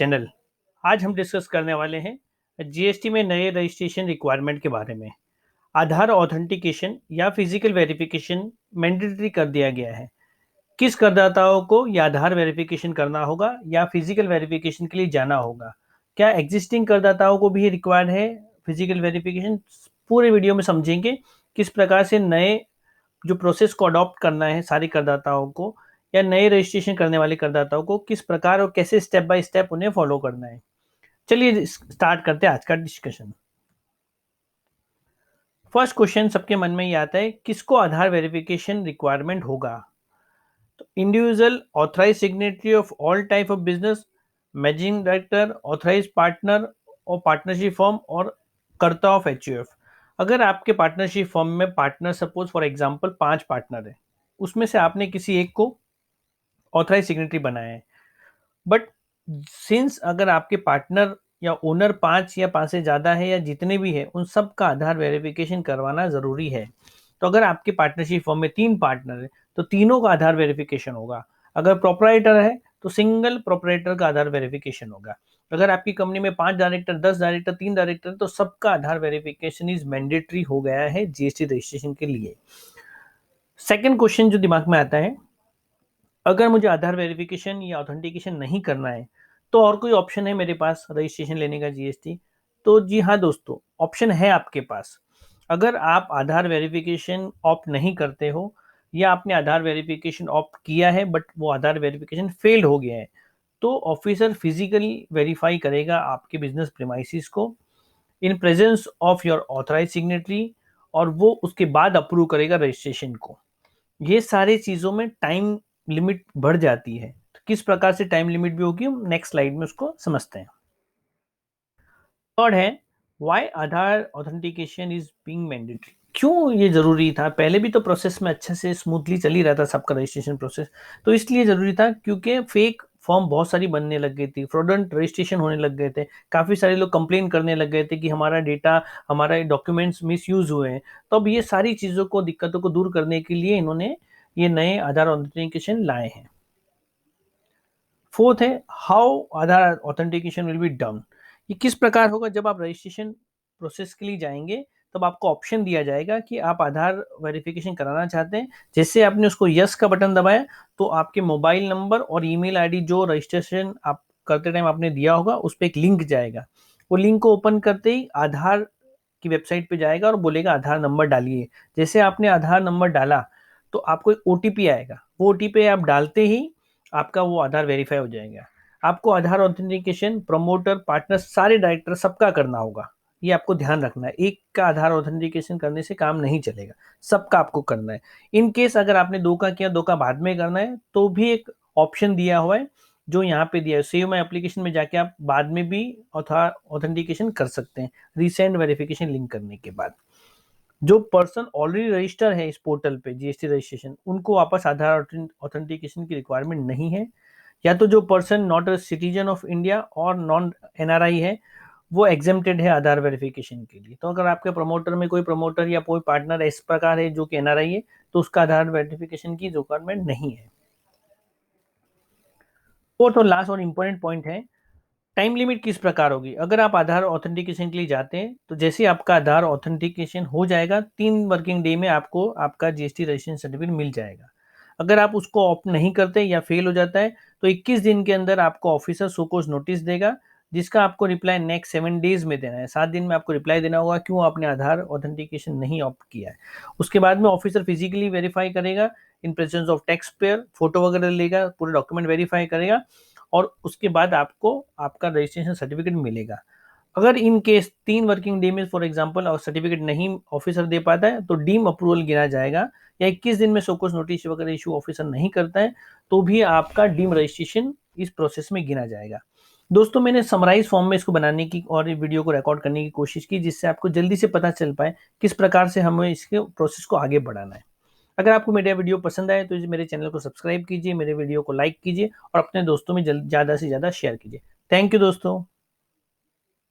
Channel. आज हम discuss करने वाले हैं जीएसटी में नए रजिस्ट्रेशन रिक्वायरमेंट के बारे में। आधार ऑथेंटिकेशन या फिजिकल वेरिफिकेशन मैंडेटरी कर दिया गया है। किस करदाताओं को या आधार वेरिफिकेशन करना होगा या फिजिकल वेरिफिकेशन के लिए जाना होगा? क्या एग्जिस्टिंग करदाताओं को भी रिक्वायर्ड है फिजिकल वेरिफिकेशन? पूरे वीडियो में समझेंगे किस प्रकार से नए जो प्रोसेस को अडॉप्ट करना है सारे करदाताओं को या नए रजिस्ट्रेशन करने वाले करदाताओं को किस प्रकार और कैसे स्टेप बाय स्टेप उन्हें फॉलो करना है। चलिए स्टार्ट करते हैं आज का डिस्कशन। फर्स्ट क्वेश्चन सबके मन में ये आता है, किसको आधार वेरिफिकेशन रिक्वायरमेंट होगा? तो individual authorise signatory of all type of business, managing director, authorise partner और पार्टनरशिप फर्म और कर्ता ऑफ एचयूएफ। अगर आपके पार्टनरशिप फर्म में partner suppose for example 5 partner है, उसमें से आपने किसी एक को ऑथराइज सिग्नेटरी बनाया है, बट सिंस अगर आपके पार्टनर या ओनर 5 या 5 से ज़्यादा है या जितने भी है उन सब का आधार वेरिफिकेशन करवाना ज़रूरी है। तो अगर आपके पार्टनरशिप फर्म में 3 पार्टनर है तो तीनों का आधार वेरिफिकेशन होगा। अगर प्रोपराइटर है तो सिंगल प्रोपराइटर का आधार वेरिफिकेशन होगा। अगर आपकी कंपनी में 5 डायरेक्टर, 10 डायरेक्टर, 3 डायरेक्टर, तो सबका आधार वेरिफिकेशन इज मैंडेटरी हो गया है जीएसटी रजिस्ट्रेशन के लिए। सेकेंड क्वेश्चन जो दिमाग में आता है, अगर मुझे आधार वेरिफिकेशन या ऑथेंटिकेशन नहीं करना है तो और कोई ऑप्शन है मेरे पास रजिस्ट्रेशन लेने का जीएसटी? तो जी हाँ दोस्तों, ऑप्शन है आपके पास। अगर आप आधार वेरिफिकेशन ऑप्ट नहीं करते हो या आपने आधार वेरिफिकेशन ऑप्ट किया है बट वो आधार वेरिफिकेशन फेल्ड हो गया है, तो ऑफिसर फिजिकली वेरीफाई करेगा आपके बिजनेस प्रीमाइसिस को in presence of your authorise signatory और वो उसके बाद अप्रूव करेगा रजिस्ट्रेशन को। ये सारी चीज़ों में टाइम लिमिट बढ़ जाती है। तो किस प्रकार से टाइम लिमिट भी होगी हम नेक्स्ट स्लाइड में उसको समझते हैं। थर्ड है, why Aadhaar authentication is being mandatory. क्यों ये जरूरी था? पहले भी तो प्रोसेस में अच्छे से स्मूथली चल ही रहा था सबका रजिस्ट्रेशन प्रोसेस, तो इसलिए जरूरी था क्योंकि फेक फॉर्म बहुत सारी बनने लग गई थी, फ्रॉडलेंट रजिस्ट्रेशन होने लग गए थे, काफी सारे लोग कंप्लेन करने लग गए थे कि हमारा डेटा, हमारा डॉक्यूमेंट्स मिसयूज हुए हैं। तो अब ये सारी चीजों को, दिक्कतों को दूर करने के लिए इन्होंने ये नए आधार ऑथेंटिकेशन लाए हैं। फोर्थ है, how Aadhaar authentication will be done. ये किस प्रकार होगा? जब आप रजिस्ट्रेशन प्रोसेस के लिए जाएंगे तब आपको ऑप्शन दिया जाएगा कि आप आधार वेरिफिकेशन कराना चाहते हैं। जैसे आपने उसको यस का बटन दबाया तो आपके मोबाइल नंबर और ईमेल आईडी जो रजिस्ट्रेशन आप करते टाइम आपने दिया होगा उस पर एक लिंक जाएगा। वो लिंक को ओपन करते ही आधार की वेबसाइट पे जाएगा और बोलेगा आधार नंबर डालिए। जैसे आपने आधार नंबर डाला तो आपको एक ओटीपी आएगा, वो ओटीपी आप डालते ही आपका वो आधार वेरीफाई हो जाएगा। आपको आधार ऑथेंटिकेशन प्रमोटर, पार्टनर, सारे डायरेक्टर सबका करना होगा। ये आपको ध्यान रखना है, एक का आधार ऑथेंटिकेशन करने से काम नहीं चलेगा, सबका आपको करना है। इन केस अगर आपने 2 का किया, 2 का बाद में करना है तो भी एक ऑप्शन दिया हुआ है जो यहाँ पे दिया है, सेव माई एप्लीकेशन में जाके आप बाद में भी ऑथेंटिकेशन कर सकते हैं रिसेंट वेरिफिकेशन लिंक करने के बाद। जो पर्सन ऑलरेडी रजिस्टर है इस पोर्टल पे जीएसटी रजिस्ट्रेशन, उनको वापस आधार ऑथेंटिकेशन की रिक्वायरमेंट नहीं है। या तो जो person not a citizen of India और नॉन एनआरआई है वो एग्जेम्प्टेड है आधार वेरिफिकेशन के लिए। तो अगर आपके प्रमोटर में कोई प्रमोटर या कोई पार्टनर इस प्रकार है जो कि एनआरआई है तो उसका आधार वेरिफिकेशन की रिक्वायरमेंट नहीं है। फोर्थ और लास्ट और इंपॉर्टेंट पॉइंट है, टाइम लिमिट किस प्रकार होगी? अगर आप आधार ऑथेंटिकेशन के लिए जाते हैं तो जैसे आपका आधार ऑथेंटिकेशन हो जाएगा 3 वर्किंग डे में आपको आपका जीएसटी रजिस्ट्रेशन सर्टिफिकेट मिल जाएगा। अगर आप उसको ऑप्ट नहीं करते या फेल हो जाता है तो 21 दिन के अंदर आपको ऑफिसर शोकॉज नोटिस देगा जिसका आपको रिप्लाई नेक्स्ट 7 डेज में देना है। 7 दिन में आपको रिप्लाई देना होगा क्यों आपने आधार ऑथेंटिकेशन नहीं ऑप्ट किया है। उसके बाद में ऑफिसर फिजिकली वेरीफाई करेगा इन presence of tax payer, photo वगैरह लेगा, पूरे डॉक्यूमेंट वेरीफाई करेगा और उसके बाद आपको आपका रजिस्ट्रेशन सर्टिफिकेट मिलेगा। अगर इन केस 3 वर्किंग डे में फॉर एग्जांपल और सर्टिफिकेट नहीं ऑफिसर दे पाता है तो डीम अप्रूवल गिना जाएगा, या 21 दिन में शोकॉज नोटिस वगैरह इशू ऑफिसर नहीं करता है तो भी आपका डीम रजिस्ट्रेशन इस प्रोसेस में गिना जाएगा। दोस्तों, मैंने समराइज फॉर्म में इसको बनाने की और वीडियो को रिकॉर्ड करने की कोशिश की जिससे आपको जल्दी से पता चल पाए किस प्रकार से हमें इसके प्रोसेस को आगे बढ़ाना है। अगर आपको मेरा वीडियो पसंद आए तो मेरे चैनल को सब्सक्राइब कीजिए, मेरे वीडियो को लाइक कीजिए और अपने दोस्तों में ज़्यादा से ज़्यादा शेयर कीजिए। थैंक यू दोस्तों।